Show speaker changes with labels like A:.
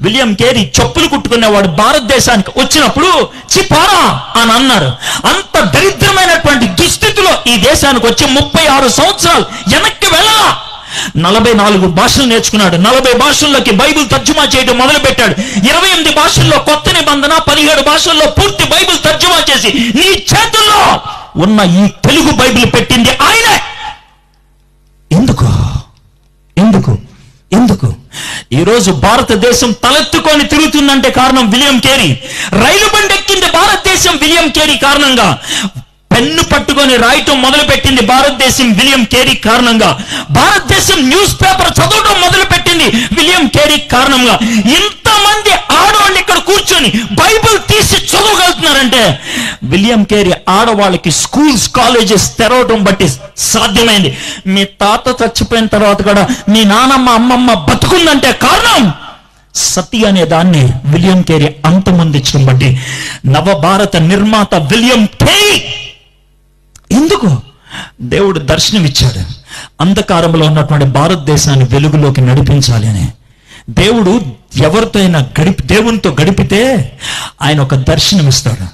A: William Carey చెప్పులు కుట్టుకునేవాడు భారతదేశానికి వచ్చినప్పుడు చిపారా అని అన్నారు. అంత దరిద్రమైనటువంటి దుస్థితిలో ఈ దేశానికి వచ్చి 36 సంవత్సరాలు వెనక్కి వెళ్ళా. 44 భాషలు నేర్చుకున్నాడు. 40 భాషల్లోకి బైబిల్ తర్జుమా చేయడం మొదలు పెట్టాడు. 28 భాషల్లో కొత్త నిబంధన, 17 భాషల్లో పూర్తి బైబిల్ తర్జుమా చేసి నీ చేతుల్లో ఉన్న ఈ తెలుగు బైబిల్ పెట్టింది ఆయనే. ఎందుకు ఎందుకు ఎందుకు ఈరోజు భారతదేశం తలెత్తుకొని తిరుగుతుందంటే కారణం విలియం కేరీ. రైలు బండి ఎక్కింది భారతదేశం విలియం కేరీ కారణంగా. పెన్ను పట్టుకొని రాయటం మొదలు పెట్టింది భారతదేశం విలియం కేరీ కారణంగా. భారతదేశం న్యూస్ పేపర్ చదవడం మొదలు పెట్టింది విలియం కేరీ కారణంగా. ఇంతమంది ఆడవాళ్ళు ఇక్కడ కూర్చొని బైబిల్ తీసి చదవగలుగుతున్నారంటే విలియం కేరీ ఆడవాళ్ళకి స్కూల్స్, కాలేజెస్ తెరవడం బట్టి సాధ్యమైంది. మీ తాత చచ్చిపోయిన తర్వాత కూడా మీ నానమ్మ, అమ్మమ్మ బతుకుందంటే కారణం సతి అనే దాన్ని విలియం కేరీ అంతమొందించడం బట్టి. నవభారత నిర్మాత విలియం కేరీ. ఎందుకు? దేవుడు దర్శనమిచ్చాడు. అంధకారంలో ఉన్నటువంటి భారతదేశాన్ని వెలుగులోకి నడిపించాలి అని. దేవుడు ఎవరితో అయినా దేవునితో గడిపితే ఆయన ఒక దర్శనం ఇస్తాడు.